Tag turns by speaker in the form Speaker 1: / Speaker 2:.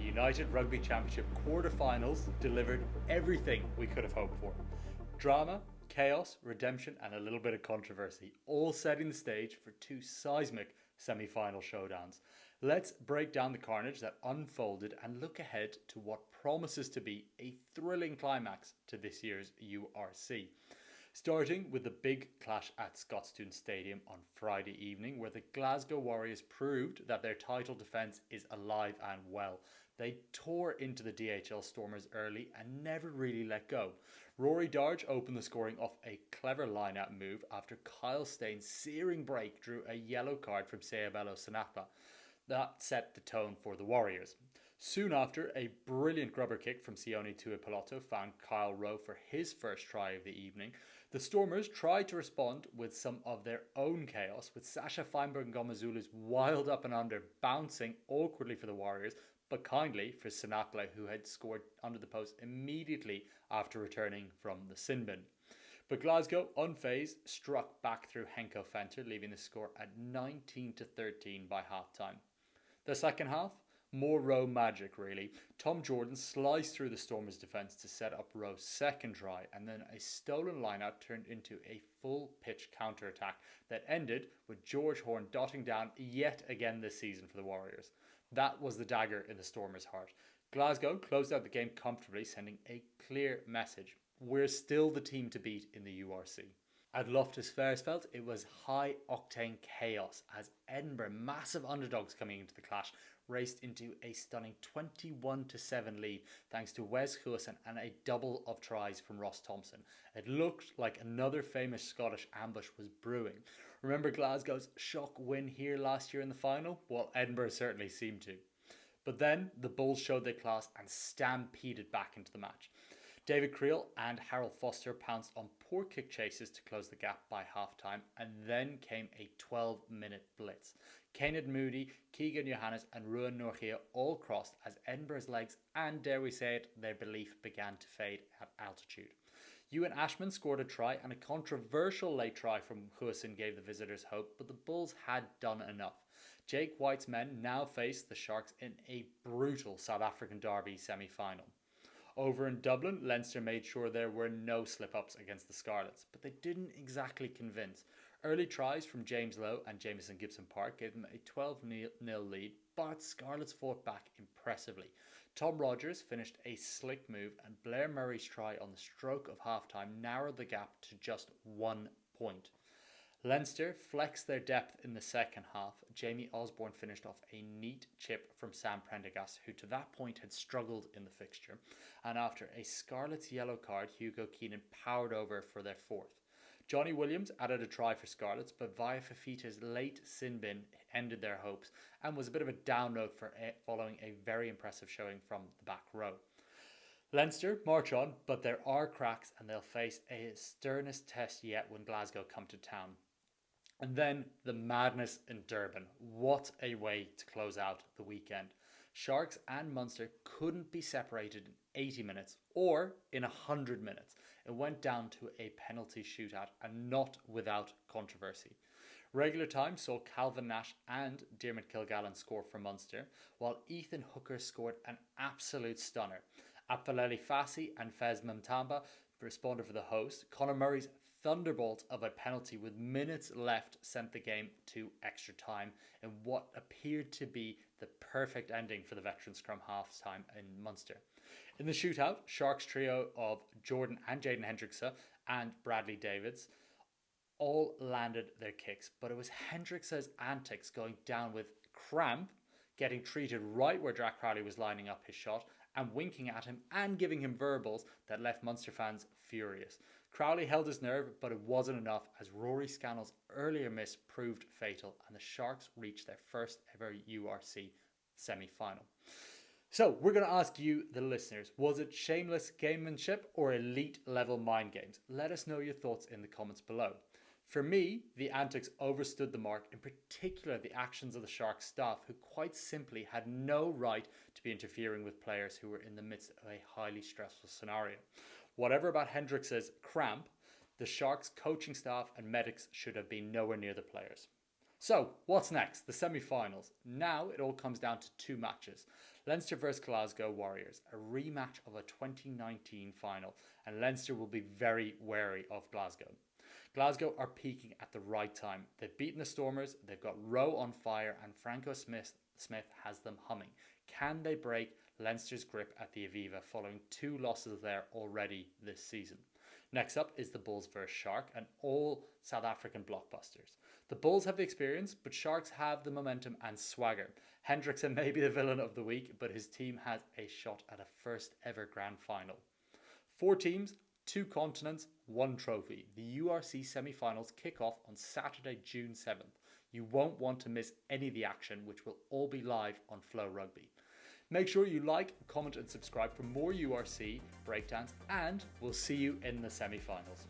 Speaker 1: United Rugby Championship quarterfinals delivered everything we could have hoped for. Drama, chaos, redemption, and a little bit of controversy, all setting the stage for two seismic semi-final showdowns. Let's break down the carnage that unfolded and look ahead to what promises to be a thrilling climax to this year's URC. Starting with the big clash at Scotstoun Stadium on Friday evening, where the Glasgow Warriors proved that their title defence is alive and well. They tore into the DHL Stormers early and never really let go. Rory Darge opened the scoring off a clever line-out move after Kyle Stain's searing break drew a yellow card from Seabelo Sanapa. That set the tone for the Warriors. Soon after, a brilliant grubber kick from Sione Tuipulotu found Kyle Rowe for his first try of the evening. The Stormers tried to respond with some of their own chaos, with Sasha Feinberg-Ngomazulu's wild up and under bouncing awkwardly for the Warriors, but kindly for Sanatle, who had scored under the post immediately after returning from the sin bin. But Glasgow, unfazed, struck back through Henko Fenter, leaving the score at 19-13 by half-time. The second half, more Rowe magic really. Tom Jordan sliced through the Stormers' defence to set up Rowe's second try, and then a stolen line-out turned into a full-pitch counter-attack that ended with George Horne dotting down yet again this season for the Warriors. That was the dagger in the Stormers' heart. Glasgow closed out the game comfortably, sending a clear message. We're still the team to beat in the URC. At Loftus Versfeld, it was high-octane chaos as Edinburgh, massive underdogs coming into the clash, raced into a stunning 21-7 lead thanks to Wes Goosen and a double of tries from Ross Thompson. It looked like another famous Scottish ambush was brewing. Remember Glasgow's shock win here last year in the final? Well, Edinburgh certainly seemed to. But then the Bulls showed their class and stampeded back into the match. David Creel and Harold Foster pounced on poor kick chases to close the gap by half-time, and then came a 12-minute blitz. Kenneth Moody, Keegan Johannes and Ruan Norgia all crossed as Edinburgh's legs and, dare we say it, their belief began to fade at altitude. Ewan Ashman scored a try, and a controversial late try from Goosen gave the visitors hope, but the Bulls had done enough. Jake White's men now faced the Sharks in a brutal South African derby semi-final. Over in Dublin, Leinster made sure there were no slip-ups against the Scarlets, but they didn't exactly convince. Early tries from James Lowe and Jamieson Gibson Park gave them a 12-0 lead, but Scarlets fought back impressively. Tom Rogers finished a slick move, and Blair Murray's try on the stroke of half-time narrowed the gap to just 1 point. Leinster flexed their depth in the second half. Jamie Osborne finished off a neat chip from Sam Prendergast, who to that point had struggled in the fixture. And after a Scarlet's yellow card, Hugo Keenan powered over for their fourth. Johnny Williams added a try for Scarlets, but Via Fafita's late sin bin ended their hopes and was a bit of a down note for following a very impressive showing from the back row. Leinster march on, but there are cracks and they'll face a sternest test yet when Glasgow come to town. And then the madness in Durban. What a way to close out the weekend. Sharks and Munster couldn't be separated in 80 minutes or in 100 minutes. It went down to a penalty shootout, and not without controversy. Regular time saw Calvin Nash and Diarmuid Kilgallen score for Munster, while Ethan Hooker scored an absolute stunner. Apfeleli Fassi and Fez Mtamba responded for the host. Conor Murray's thunderbolt of a penalty with minutes left sent the game to extra time in what appeared to be the perfect ending for the veteran scrum half-time in Munster. In the shootout, Sharks trio of Jordan and Jaden Hendrikse and Bradley Davids all landed their kicks, but it was Hendrikse's antics going down with cramp, getting treated right where Jack Crowley was lining up his shot and winking at him and giving him verbals that left Munster fans furious. Crowley held his nerve, but it wasn't enough as Rory Scannell's earlier miss proved fatal and the Sharks reached their first ever URC semi-final. So we're going to ask you, the listeners, was it shameless gamemanship or elite level mind games? Let us know your thoughts in the comments below. For me, the antics overstood the mark, in particular the actions of the Sharks staff, who quite simply had no right to be interfering with players who were in the midst of a highly stressful scenario. Whatever about Hendrikse's cramp, the Sharks coaching staff and medics should have been nowhere near the players. So, what's next? The semi-finals. Now it all comes down to two matches. Leinster versus Glasgow Warriors, a rematch of a 2019 final, and Leinster will be very wary of Glasgow. Glasgow are peaking at the right time. They've beaten the Stormers, they've got Rowe on fire, and Franco Smith has them humming. Can they break Leinster's grip at the Aviva following two losses there already this season? Next up is the Bulls vs Shark, and all South African blockbusters. The Bulls have the experience, but Sharks have the momentum and swagger. Hendrikse may be the villain of the week, but his team has a shot at a first ever grand final. 4 teams, 2 continents, 1 trophy. The URC semi-finals kick off on Saturday, June 7th. You won't want to miss any of the action, which will all be live on FloRugby. Make sure you like, comment and subscribe for more URC breakdowns, and we'll see you in the semi-finals.